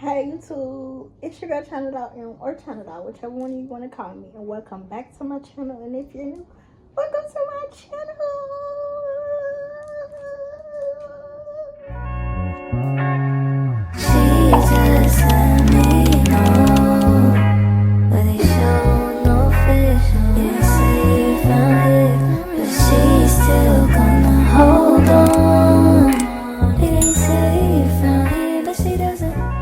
Hey YouTube, it's your girl Channel Out or Channel Out, whichever one you want to call me, and welcome back to my channel. And if you're new, welcome to my channel. She just let me know, but they show no fish. Didn't say you found it, but she's still gonna hold on. Didn't say you found it, but she doesn't.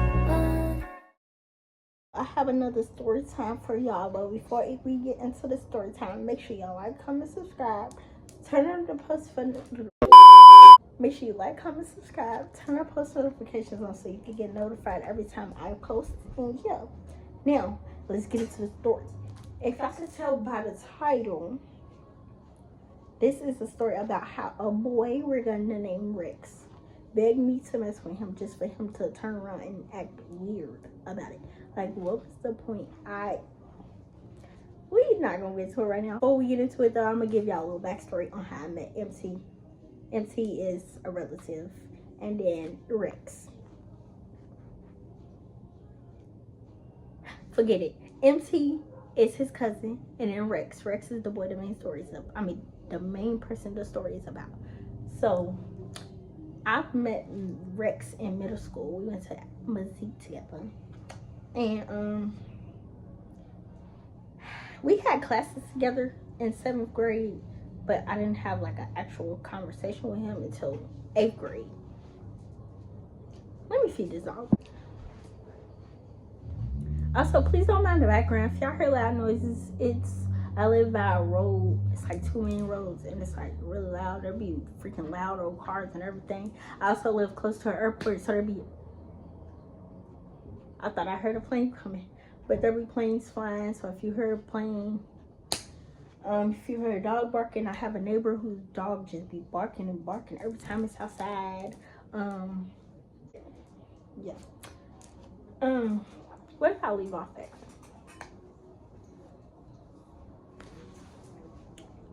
I have another story time for y'all, but before we get into the story time, make sure y'all like, comment, subscribe, turn on the post for. Make sure you like, comment, subscribe, turn on post notifications on so you can get notified every time I post. And yeah, now let's get into the story. If I could tell by the title, this is a story about how a boy we're gonna name Rex begged me to mess with him just for him to turn around and act weird about it. Like, what was the point? We're not gonna get into it right now. Before we get into it though, I'm gonna give y'all a little backstory on how I met MT. MT is a relative, and then Rex. Forget it. MT is his cousin, and then Rex. Rex is the boy the main story is about. I mean, the main person the story is about. So, I've met Rex in middle school. We went to Mazik together, and we had classes together in 7th grade, but I didn't have like an actual conversation with him until 8th grade. Let me feed this dog. Also, please don't mind the background. If y'all hear loud noises, I live by a road. It's like 2 main roads, and it's like really loud. There'll be freaking loud old cars and everything. I also live close to an airport, so there'll be. I thought I heard a plane coming, but there'll be planes flying. So if you hear a plane, if you hear a dog barking, I have a neighbor whose dog just be barking and barking every time it's outside. Yeah. Where did I leave off at?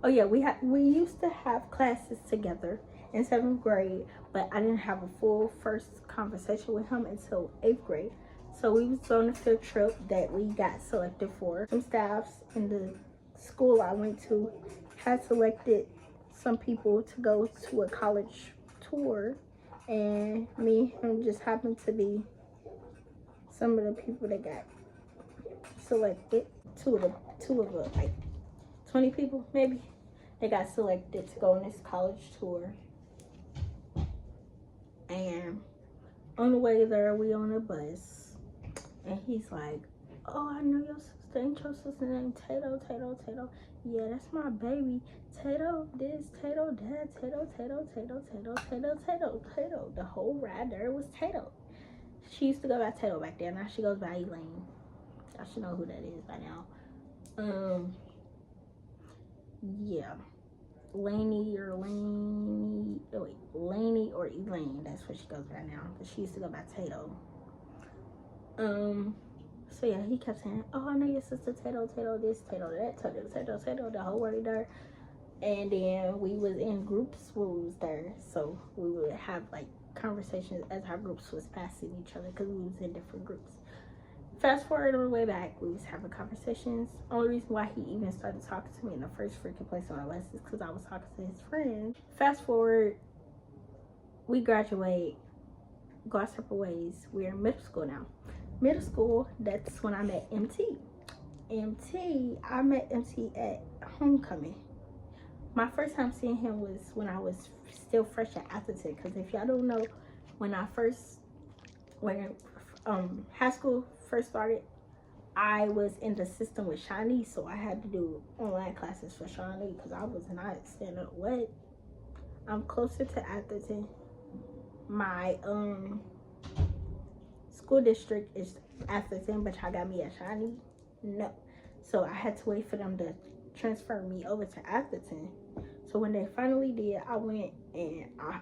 Oh yeah, we used to have classes together in 7th grade, but I didn't have a full first conversation with him until 8th grade. So we was on a field trip that we got selected for. Some staffs in the school I went to had selected some people to go to a college tour, and me and him just happened to be some of the people that got selected. Two of the like 20 people maybe, they got selected to go on this college tour. And on the way there, we on a bus, and he's like, "Oh, I know your sister. Ain't your sister named Tato? Yeah, that's my baby. Tato this, Tato that, Tato. The whole ride there was Tato. She used to go by Tato back there. Now she goes by Elaine. I should know who that is by now. Yeah, Laney or Elaine. That's what she goes by now. But she used to go by Tato. So yeah, he kept saying, "Oh, I know your sister Tato this, Tato that, Tato, the whole word there." And then we was in groups when we was there, so we would have like conversations as our groups was passing each other because we was in different groups. Fast forward on the way back, we was having conversations. Only reason why he even started talking to me in the first freaking place on our list is because I was talking to his friend. Fast forward, we graduate, go our separate ways. We're in middle school now. Middle school, that's when I met MT. I met MT at homecoming. My first time seeing him was when I was still fresh at Atherton. Because if y'all don't know, when high school first started, I was in the system with Shawnee, so I had to do online classes for Shawnee because I was not standing up. What? I'm closer to Atherton. My school district is Atherton, but y'all got me at Shawnee? No. So I had to wait for them to transfer me over to Atherton. So when they finally did, I went, and I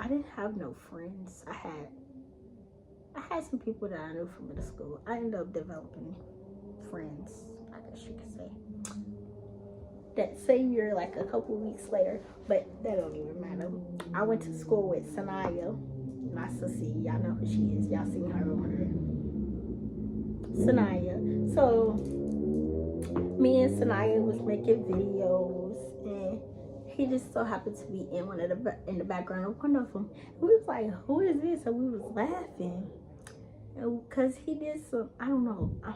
didn't have no friends. I had some people that I knew from middle school. I ended up developing friends, I guess you could say, that same year, like a couple weeks later, but that don't even matter. I went to school with Sanaya, not Sissy. Y'all know who she is. Y'all seen her on her Sanaya. So me and Sanaya was making videos, and he just so happened to be in in the background of one of them. We was like, "Who is this?" And we was laughing, because he did some, I don't know. I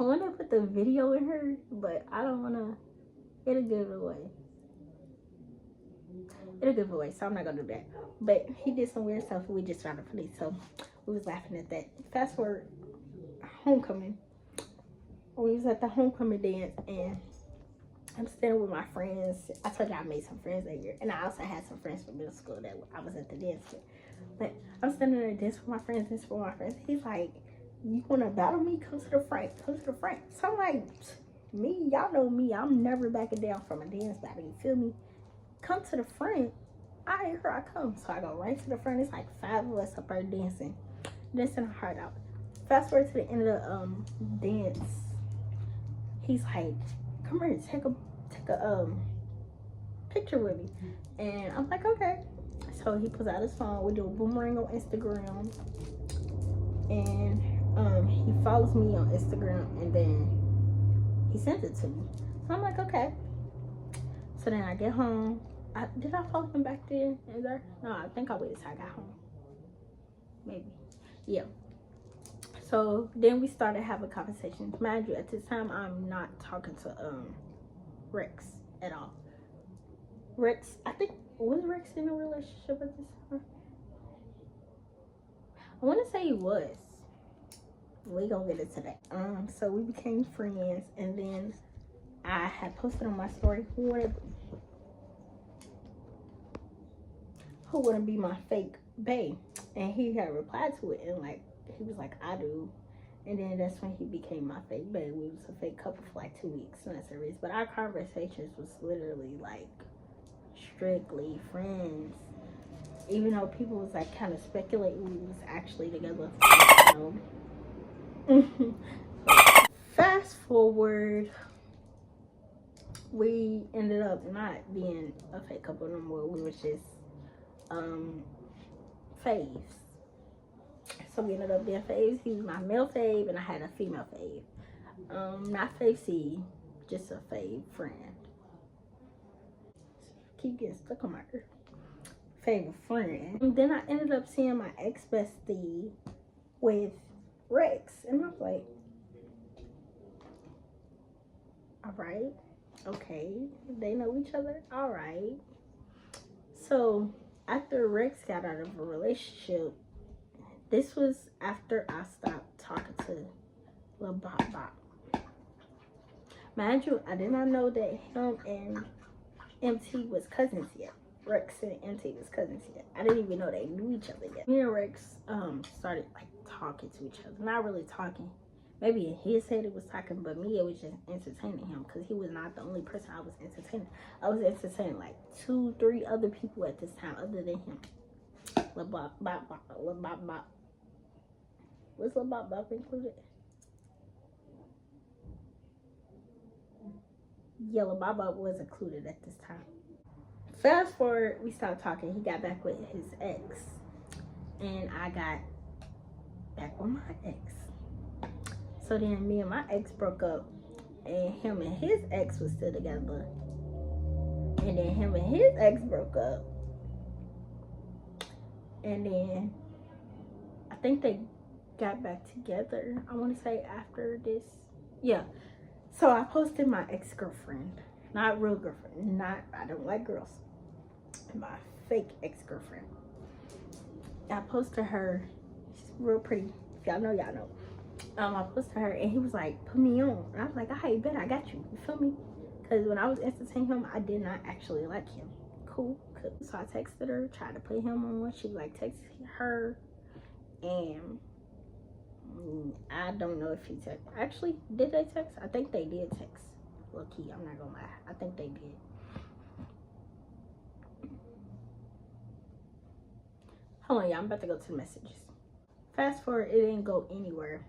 want to put the video in her, but I don't want to. It'll give it away. So I'm not gonna do that. But he did some weird stuff, and we just found it funny, so we was laughing at that. Fast forward, homecoming. We was at the homecoming dance, and I'm standing with my friends. I told you I made some friends that year, and I also had some friends from middle school that I was at the dance with. But I'm standing there dancing with my friends, He's like, "You want to battle me? Come to the front. Come to the front." So I'm like, me, y'all know me. I'm never backing down from a dance battle. You feel me? Come to the front. Alright, here I come. So I go right to the front. It's like 5 of us up there dancing our heart out. Fast forward to the end of the dance. He's like, "Come here, take a picture with me." And I'm like, "Okay." So he pulls out his phone. We do a boomerang on Instagram, and he follows me on Instagram, and then he sends it to me. So I'm like, "Okay." So then I get home. Did I follow him back there? No, I think I waited till I got home. Maybe. Yeah. So then we started having conversations. Mind you, at this time, I'm not talking to Rex at all. Rex, I think, was Rex in a relationship at this time? I want to say he was. We gonna get into that. So we became friends, and then I had posted on my story who wouldn't be my fake bae, and he had replied to it, and like he was like, "I do." And then that's when he became my fake bae. We was a fake couple for like 2 weeks, not serious, but our conversations was literally like strictly friends, even though people was like kind of speculating we was actually together. Fast forward, we ended up not being a fake couple no more. We was just faves. So we ended up being faves. He was my male fave, and I had a female fave. Not fave C, just a fave friend. Keep getting stuck on my favorite friend. And then I ended up seeing my ex bestie with Rex, and I was like, "All right, okay, they know each other. All right." So after Rex got out of a relationship, this was after I stopped talking to Lil Bop Bop. Mind you, I did not know that him and MT was cousins yet. Rex and MT was cousins yet. I didn't even know they knew each other yet. Me and Rex started like talking to each other. Not really talking. Maybe in his head it was talking, but me, it was just entertaining him, because he was not the only person I was entertaining. I was entertaining like 2-3 other people at this time other than him. Lil Bop Bop. Was Lil Bop Bop included? Yeah, Lil Bop Bop was included at this time. Fast forward, we stopped talking. He got back with his ex, and I got back with my ex. So then me and my ex broke up, and him and his ex was still together. And then him and his ex broke up. And then I think they got back together. I want to say after this. Yeah. So I posted my ex-girlfriend. Not real girlfriend. I don't like girls. My fake ex-girlfriend. I posted her. She's real pretty. If y'all know, y'all know. I posted her, and he was like, "Put me on." And I was like, "I bet I got you." You feel me? Because when I was entertaining him, I did not actually like him. Cool. So I texted her, tried to put him on. She was like, text her, and I don't know if he text. Actually, did they text? I think they did text. Low key, I'm not gonna lie. I think they did. Hold on, y'all. I'm about to go to the messages. Fast forward, it didn't go anywhere.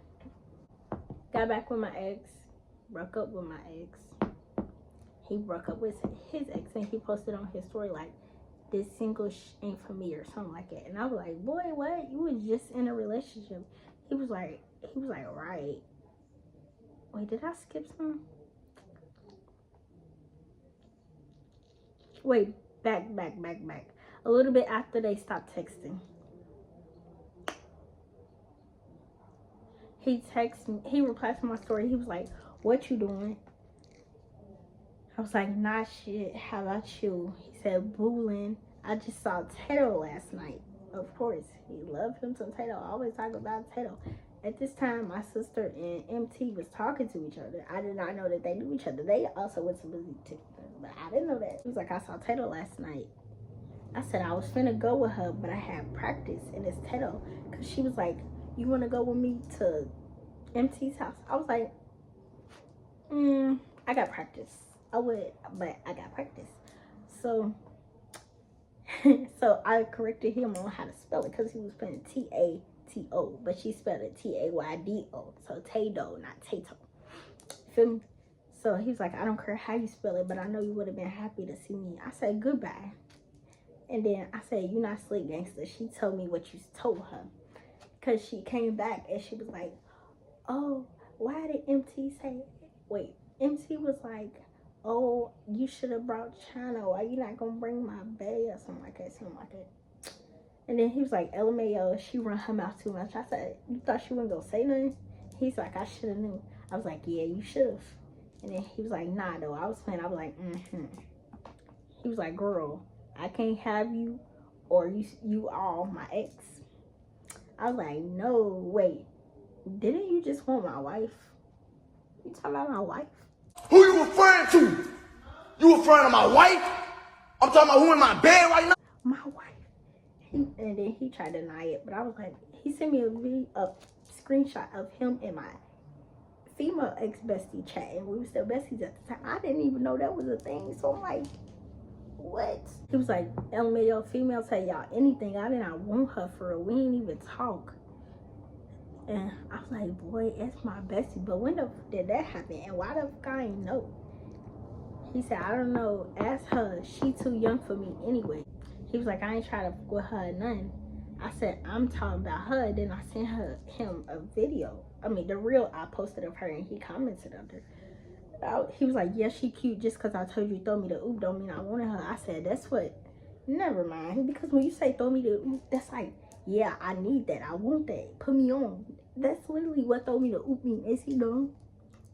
Got back with my ex. Broke up with my ex. He broke up with his ex, and he posted on his story like, "This single ain't for me," or something like that. And I was like, "Boy, what? You was just in a relationship." He was like, right. Wait, did I skip some? Wait, back. A little bit after they stopped texting. He texted me, he replied to my story. He was like, what you doing? I was like, nah, shit. How about you? He said, booling. I just saw Tato last night. Of course, he loved him some Tato. I always talk about Tato. At this time, my sister and MT was talking to each other. I did not know that they knew each other. They also went to music together, but I didn't know that. He was like, I saw Tato last night. I said I was finna go with her, but I had practice, and it's Tato. Because she was like, you want to go with me to MT's house? I was like, I got practice. I would, but I got practice. So so I corrected him on how to spell it because he was putting T-A-T-O, but she spelled it T-A-Y-D-O. So Tato, not Tato. Feel me? So he was like, I don't care how you spell it, but I know you would have been happy to see me. I said, goodbye. And then I said, you not sleep gangster. She told me what you told her. Because she came back and she was like, oh, why did MT say, wait, MT was like, oh, you should have brought China. Why you not gonna bring my bae or something like that? And then he was like, LMAO, she run her mouth too much. I said, you thought she wasn't gonna say nothing? He's like, I should have knew. I was like, yeah, you should have. And then he was like, nah, though. I was playing. I was like, He was like, girl, I can't have you or you all my ex. I was like, no, wait. Didn't you just want my wife? You talking about my wife? Who you referring to? You referring to my wife? I'm talking about who in my bed right now? My wife. And then he tried to deny it, but I was like, he sent me a screenshot of him and my female ex-bestie chat, and we were still besties at the time. I didn't even know that was a thing, so I'm like, what? He was like, LMAO, female tell y'all anything. I did not want her for real. We ain't even talk. And I was like, boy, it's my bestie. But when the f did that happen? And why the fuck I ain't know? He said, I don't know. Ask her. She too young for me anyway. He was like, I ain't trying to fuck with her or nothing. I said, I'm talking about her. Then I sent him a video. I mean, the reel I posted of her, and he commented under. He was like, yeah, she cute. Just because I told you throw me the oop don't mean I wanted her. I said, that's what. Never mind. Because when you say throw me the oop, that's like, yeah, I need that. I want that. Put me on. That's literally what throw me the oop mean. Is he dumb?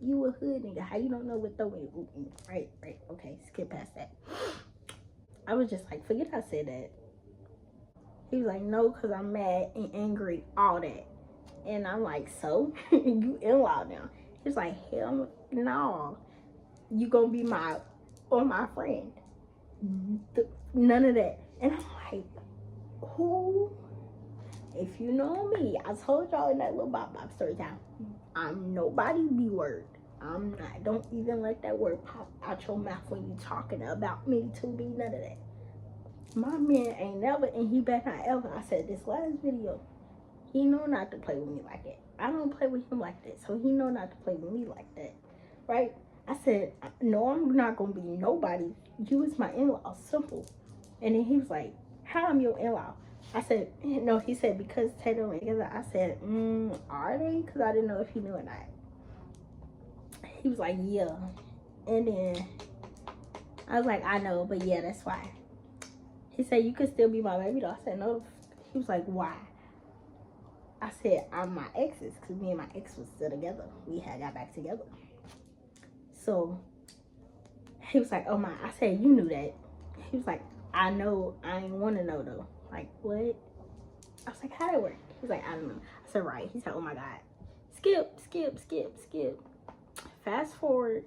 You a hood nigga. How you don't know what throw me the oop mean? Right. Okay, skip past that. I was just like, forget I said that. He was like, no, because I'm mad and angry, all that. And I'm like, so? You in-law now. He's like, hell no. You gonna be my friend. None of that. And I'm like, who? If you know me, I told y'all in that little Bop story time, I'm nobody B word. I'm not. Don't even let that word pop out your mouth when you talking about me to be none of that. My man ain't never, and he better not ever. I said this last video, he know not to play with me like that. I don't play with him like that, so he know not to play with me like that, right? I said, no, I'm not gonna be nobody. You is my in-law, simple. And then he was like, how I'm your in-law? I said, no, he said, because Tato and together. I said, are they? Because I didn't know if he knew or not. He was like, yeah. And then I was like, I know, but yeah, that's why. He said, you could still be my baby though. I said, no. He was like, why? I said, I'm my ex's, because me and my ex was still together. We had got back together. So he was like, oh my. I said, you knew that. He was like, I know. I ain't want to know though. Like, what? I was like, how that work? He was like, I don't know. I said, right. He said, oh my God. Skip. Fast forward.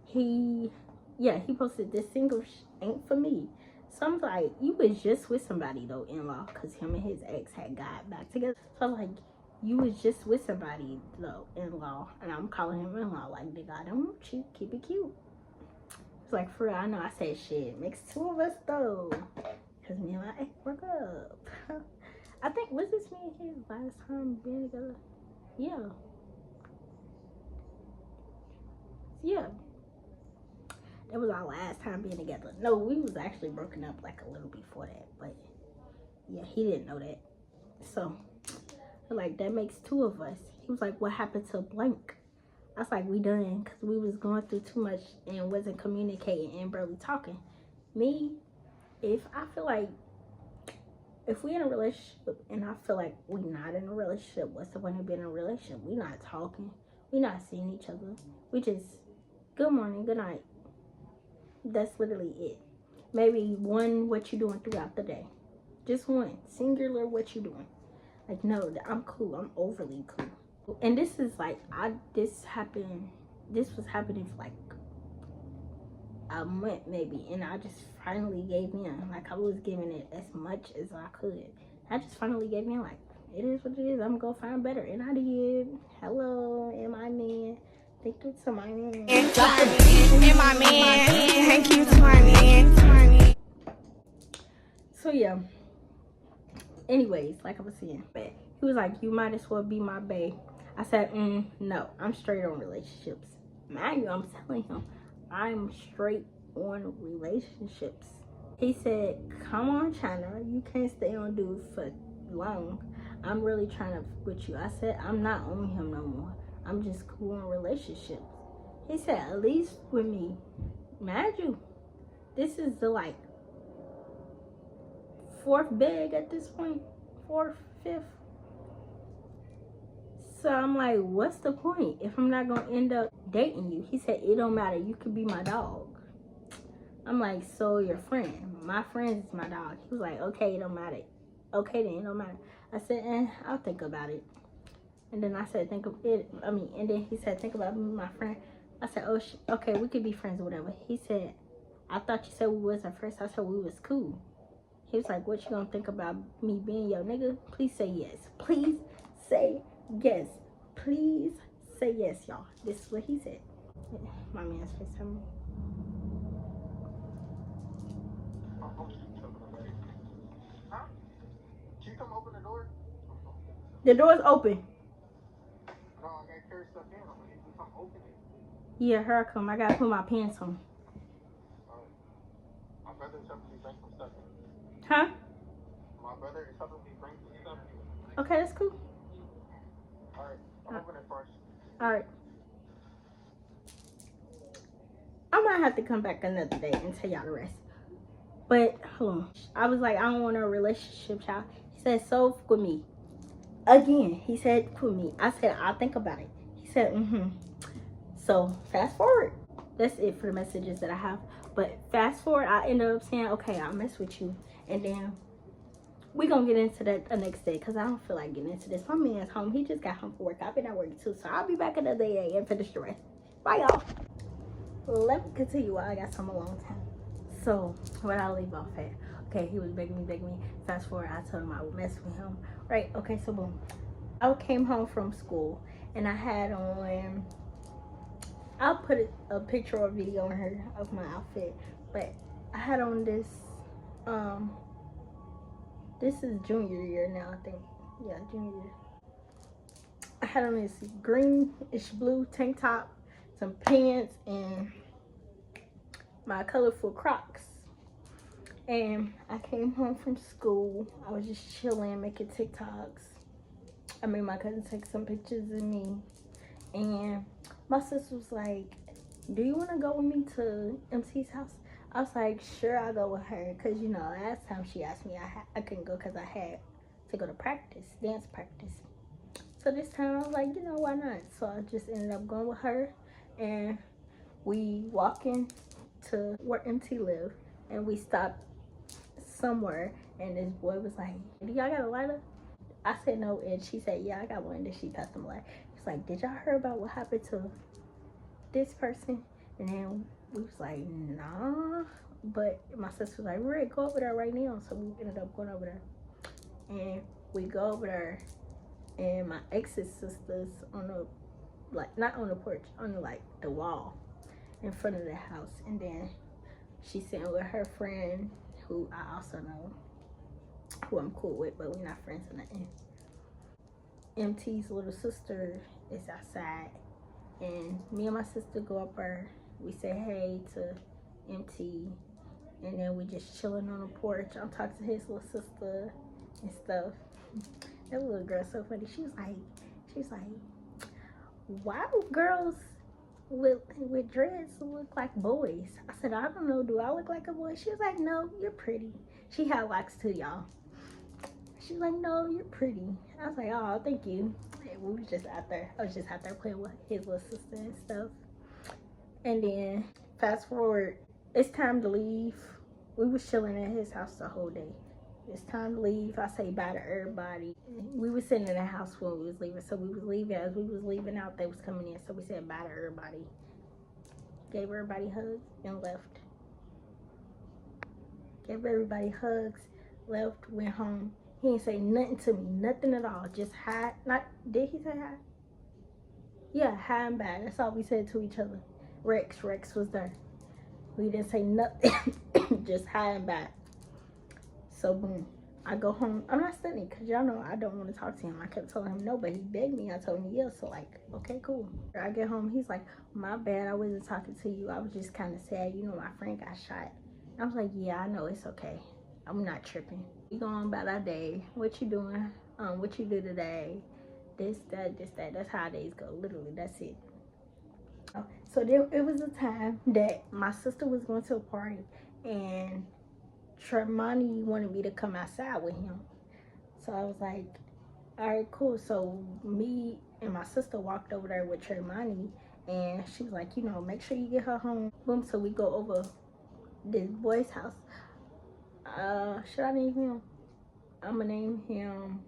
He posted, this single ain't for me. So I'm like, you was just with somebody though, in-law, because him and his ex had got back together. So I'm like, you was just with somebody though, in-law, and I'm calling him in-law. Like, nigga, I don't want you. Keep it cute. It's like, for real, I know I said shit. Makes two of us though, because me and my ex broke up. I think, was this me and his last time being together? Yeah. It was our last time being together. No, we was actually broken up like a little before that, but yeah, he didn't know that. So Like, that makes 2 of us. He was like, what happened to blank? I was like, we done, because we was going through too much and wasn't communicating and barely talking. Me, if I feel like, if we in a relationship and I feel like we not in a relationship, what's the point of being in a relationship? We not talking. We not seeing each other. We just, good morning, good night. That's literally it. Maybe one, what you doing throughout the day. Just one, singular, what you doing. Like, no, I'm cool. I'm overly cool. And this is like, this was happening for like a month maybe. And I just finally gave in. Like, I was giving it as much as I could. I just finally gave in, like, it is what it is. I'm going to find better. And I did. Hello, and my man. Thank you to my man. And my man. Thank you to my man. So, yeah. Anyways, like I was saying, but he was like, you might as well be my bae. I said, no, I'm straight on relationships. Mind you, I'm telling him, I'm straight on relationships. He said, come on, China, you can't stay on dude for long. I'm really trying to with you. I said, I'm not on him no more. I'm just cool on relationships. He said, at least with me. Mind you, this is the like 4th bag at this point, 4th, 5th. So I'm like, what's the point if I'm not gonna end up dating you? He said, it don't matter, you could be my dog. I'm like, so your friend, my friend is my dog. He was like, okay, it don't matter. Okay, then it don't matter. I said, I'll think about it. And then I said, think of it. And then he said, think about me, my friend. I said, oh, okay, we could be friends or whatever. He said, I thought you said we was at first. I said we was cool. He was like, what you gonna think about me being your nigga? Please say yes. Please say yes. Please say yes, y'all. This is what he said. My man's FaceTime. Huh? Can you come open the door? The door's open. No, I gotta carry stuff in. I'm gonna need you to come open it. Yeah, here I come. I gotta put my pants on. My brother is helping me bring some stuff in. Huh? My brother is helping me bring some stuff in. Okay, that's cool. Alright, I'm opening it first. Alright. I might have to come back another day and tell y'all the rest. But, hold on. I was like, I don't want a relationship, child. He said, so with me. Again, he said, with me. I said, I'll think about it. He said, So, fast forward. That's it for the messages that I have. But fast forward, I ended up saying, okay, I'll mess with you. And then we gonna get into that the next day because I don't feel like getting into this. My man's home. He just got home from work. I've been at work too. So I'll be back another day and finish the rest. Bye, y'all. Let me continue while I got some alone time. So, when I leave off at, okay, he was begging me. Fast forward, I told him I would mess with him. Right, okay, so boom. I came home from school and I had on, I'll put a picture or video on her of my outfit. But I had on this, this is junior year now, I think. Yeah, junior year. I had on this greenish blue tank top, some pants, and my colorful Crocs. And I came home from school. I was just chilling, making TikToks. I made my cousin take some pictures of me. And my sister was like, do you want to go with me to MC's house? I was like, sure, I'll go with her. Because, you know, last time she asked me, I couldn't go because I had to go to practice, dance practice. So this time I was like, you know, why not? So I just ended up going with her. And we walking to where MT live. And we stopped somewhere. And this boy was like, do y'all got a lighter? I said no. And she said, yeah, I got one. And then she passed him a lighter. She's like, did y'all hear about what happened to this person? And then we was like, nah. But my sister was like, we're ready to go over there right now. So we ended up going over there. And we go over there. And my ex's sister's on the, like, not on the porch, on the, like, the wall in front of the house. And then she's sitting with her friend, who I also know, who I'm cool with, but we're not friends or nothing. MT's little sister is outside. And me and my sister go up there. We say hey to MT. And then we just chilling on the porch. I'm talking to his little sister and stuff. That little girl so funny. She was like, why do girls with dreads look like boys? I said, I don't know. Do I look like a boy? She was like, no, you're pretty. She had locks too, y'all. She's like, no, you're pretty. I was like, oh, thank you. And we was just out there. I was just out there playing with his little sister and stuff. And then fast forward, it's time to leave. We was chilling at his house the whole day. It's time to leave. I say bye to everybody. We was sitting in the house when we was leaving. So we was leaving. As we was leaving out, they was coming in. So we said bye to everybody. Gave everybody hugs and left. Gave everybody hugs, left, went home. He didn't say nothing to me. Nothing at all. Just hi. Did he say hi? Yeah, hi and bye. That's all we said to each other. Rex was there. We didn't say nothing. Just hi and bye. So boom, I go home. I'm not studying because y'all know I don't want to talk to him. I kept telling him no, but he begged me. I told him yes. So like, okay, cool. I get home. He's like, my bad. I wasn't talking to you. I was just kind of sad. You know, my friend got shot. I was like, yeah, I know. It's okay. I'm not tripping. We go on about our day. What you doing? What you do today? This, that. That's how our days go. Literally, that's it. So there, it was a time that my sister was going to a party and Tremonti wanted me to come outside with him. So I was like, all right, cool. So me and my sister walked over there with Tremonti, and she was like, you know, make sure you get her home. Boom. So we go over this boy's house. Should I name him? I'm gonna name him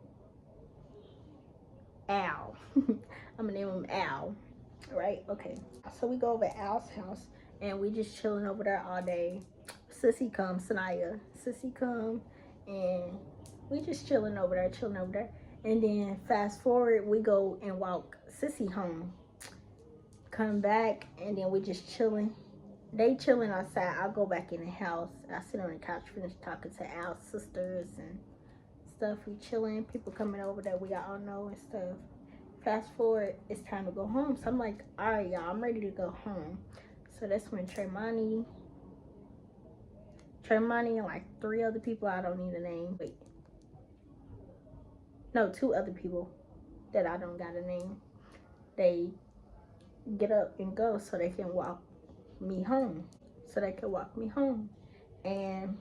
Al. I'm gonna name him Al. Right? Okay. So we go over at Al's house, and we just chilling over there all day. Sissy come, Sanaya. Sissy come, and we just chilling over there. And then fast forward, we go and walk Sissy home. Come back, and then we just chilling. They chilling outside. I'll go back in the house. I sit on the couch, finish talking to Al's sisters and stuff. We chilling. People coming over that we all know and stuff. Fast forward, it's time to go home. So I'm like, all right, y'all, I'm ready to go home. So that's when Tremonti and like 3 other people, I don't need a name. Wait. No, 2 other people that I don't got a name. They get up and go so they can walk me home. And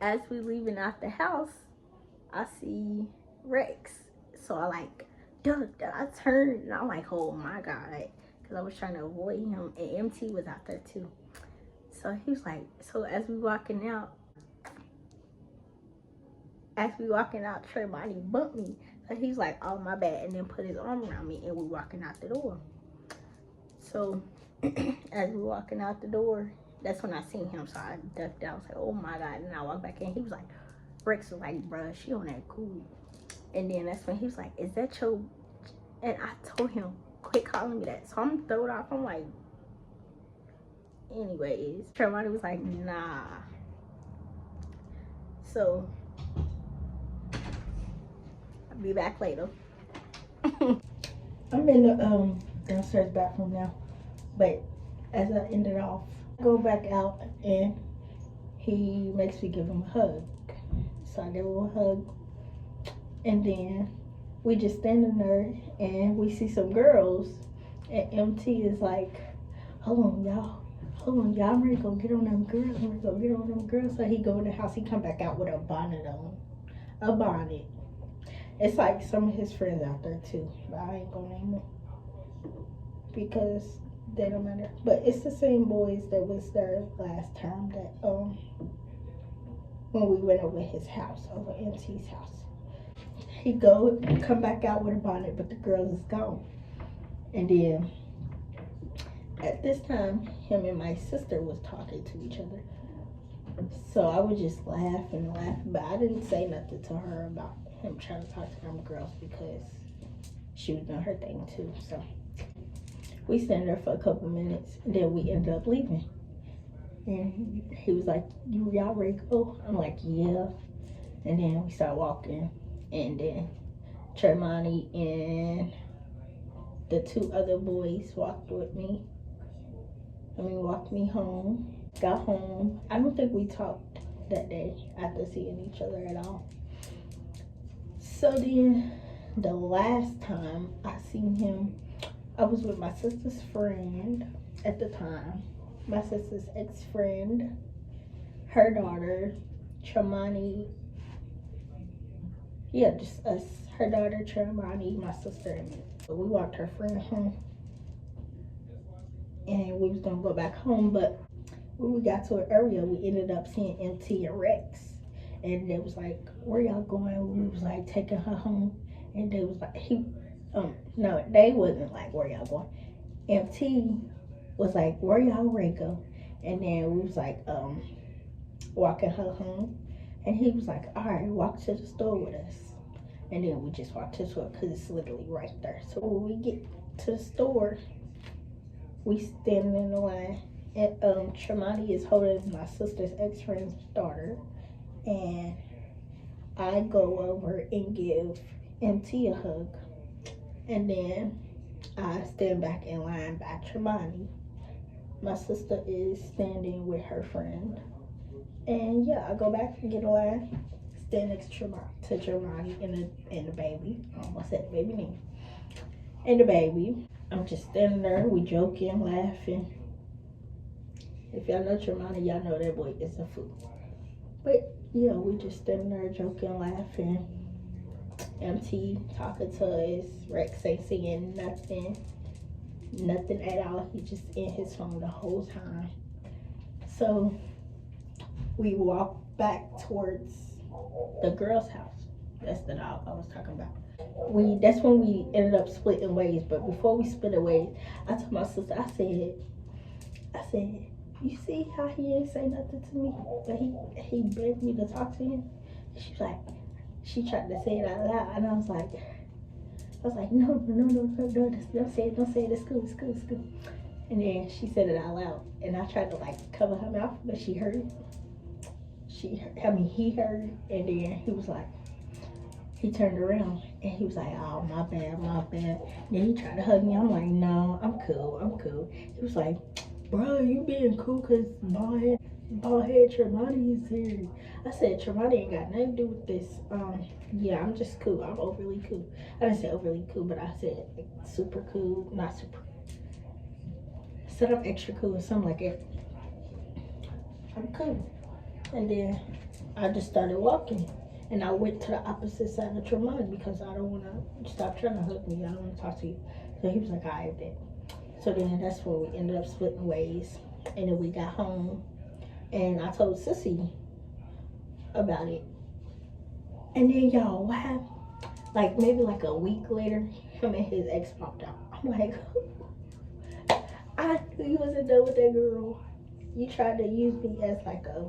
as we leaving out the house, I see Rex. So I like ducked. I turned and I'm like, oh my God. Because I was trying to avoid him. And MT was out there too. So he was like, so as we walking out, Tremonti bumped me. So he's like, oh my bad. And then put his arm around me and we walking out the door. So as we walking out the door, that's when I seen him. So I ducked out. I was like, oh my God. And I walked back in. He was like, Rex was like, bruh, she on that cool. And then that's when he was like, is that your... And I told him, quit calling me that. So I'm throwed off. I'm like, anyways. Tremonti was like, nah. So, I'll be back later. I'm in the downstairs bathroom now. But as I ended off, I go back out and he makes me give him a hug. So I give him a hug. And then we just standing there and we see some girls. And MT is like, hold on, y'all, I'm ready to go get on them girls. So he go in the house, he come back out with a bonnet on. A bonnet. It's like some of his friends out there too, but I ain't gonna name them because they don't matter. But it's the same boys that was there last time that when we went over his house, over MT's house. He come back out with a bonnet, but the girls is gone. And then at this time, him and my sister was talking to each other. So I would just laugh and laugh, but I didn't say nothing to her about him trying to talk to them girls because she was doing her thing too. So we stayed there for a couple minutes, and then we ended up leaving. And he was like, y'all ready to go? I'm like, yeah. And then we started walking, and then Tremonti and the 2 other boys walked me home. Got home. I don't think we talked that day after seeing each other at all. So then the last time I seen him, I was with my sister's friend at the time. My sister's ex-friend, her daughter, Tremani. Yeah, just us. Her daughter, Tremani, my sister, and me. So we walked her friend home. And we was gonna go back home, but when we got to an area, we ended up seeing MT and Rex. And they was like, where y'all going? We was like taking her home. And they was like, no, they wasn't like, where y'all going? MT was like, where y'all ready to go? And then we was like, walking her home. And he was like, all right, walk to the store with us. And then we just walked to the store because it's literally right there. So when we get to the store, we standing in the line. And Tremani is holding my sister's ex-friend's daughter. And I go over and give MT a hug. And then I stand back in line by Tremani. My sister is standing with her friend. And yeah, I go back and get a line, stand next to Tremani and the baby. I almost said the baby name. And the baby. I'm just standing there, we joking, laughing. If y'all know Tremani, y'all know that boy is a fool. But yeah, we just standing there joking, laughing. MT talking to us. Rex ain't saying nothing at all. He just in his phone the whole time. So we walked back towards the girl's house. That's the dog I was talking about. That's when we ended up splitting ways. But before we split ways, I told my sister, I said, you see how he ain't say nothing to me, but he begged me to talk to him. She was like, she tried to say it out loud, and I was like, no, don't say it, it's cool. And then she said it out loud, and I tried to like cover her mouth, but she heard it. He heard it, and then he was like, he turned around, and he was like, oh, my bad. And then he tried to hug me. I'm like, no, I'm cool. He was like, bro, you being cool because bald head Tremani is here. I said, Tremani ain't got nothing to do with this. Yeah, I'm just cool. I'm overly cool. I didn't say overly cool, but I said like, super cool, not super. I said I'm extra cool or something like that. I'm cool. And then I just started walking. And I went to the opposite side of Tremani because I don't want to stop trying to hug me. I don't want to talk to you. So he was like, all right, then. So then that's where we ended up splitting ways. And then we got home. And I told Sissy about it. And then y'all, what happened? Like maybe like a week later, him and his ex popped out. I'm like, I knew you wasn't done with that girl. You tried to use me as like a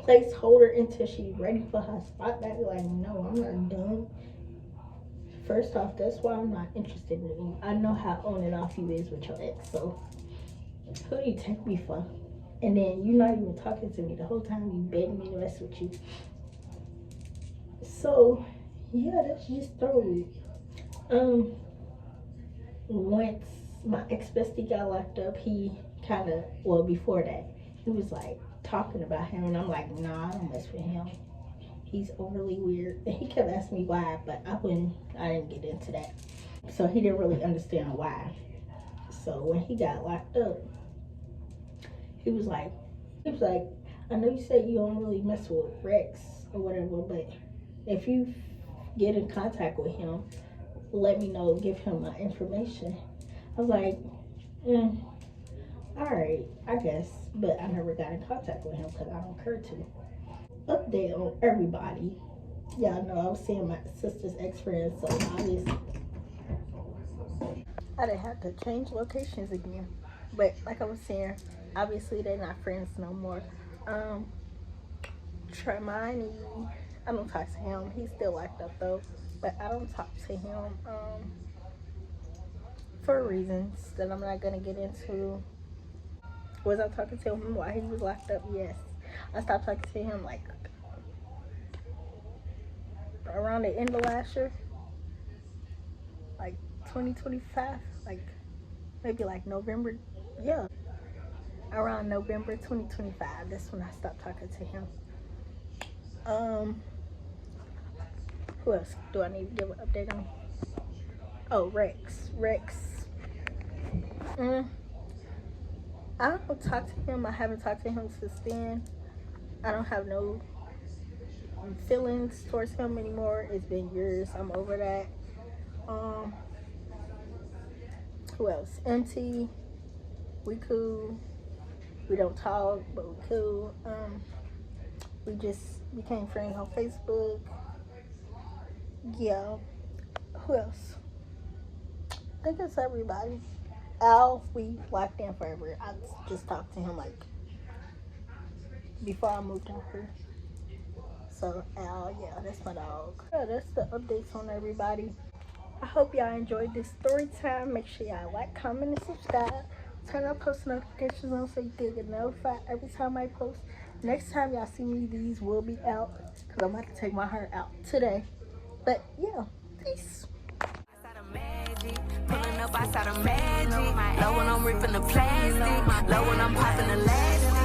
placeholder until she's ready for her spot back. Like, no, I'm not done. First off, that's why I'm not interested in you. I know how on and off you is with your ex, so who do you take me for? And then you're not even talking to me the whole time. You begging me to mess with you. So yeah, that's your story. Once my ex-bestie got locked up, he kind of, well, before that, he was like talking about him, and I'm like, nah, I don't mess with him. He's overly weird. And he kept asking me why, but I didn't get into that. So he didn't really understand why. So when he got locked up, he was like, I know you said you don't really mess with Rex or whatever, but if you get in contact with him, let me know, give him my information. I was like, all right, I guess, but I never got in contact with him because I don't care to. Update on everybody. Y'all know I was seeing my sister's ex-friend, so obviously I didn't have to change locations again. But like I was saying, obviously they're not friends no more. Tremani, I don't talk to him. He's still locked up though, but I don't talk to him for reasons that I'm not gonna get into. Was I talking to him while he was locked up? Yes. I stopped talking to him like around the end of last year, like 2025, like maybe like November. Yeah, around November 2025. That's when I stopped talking to him. Who else do I need to give an update on? Oh, Rex. I don't talk to him. I haven't talked to him since then. I don't have no feelings towards him anymore. It's been years. I'm over that. Who else? MT. We cool. We don't talk, but we cool. We just became friends on Facebook. Yeah. Who else? I think it's everybody. Al, we locked in forever. I just talked to him like before I moved out here. So Al, yeah, that's my dog. Yeah, that's the updates on everybody. I hope y'all enjoyed this story time. Make sure y'all like, comment, and subscribe. Turn on post notifications on so you can get notified every time I post. Next time y'all see me, these will be out because I'm about to take my hair out today. But yeah, peace. Pulling up outside of magic. Low when I'm ripping the plastic. Low when I'm popping the last.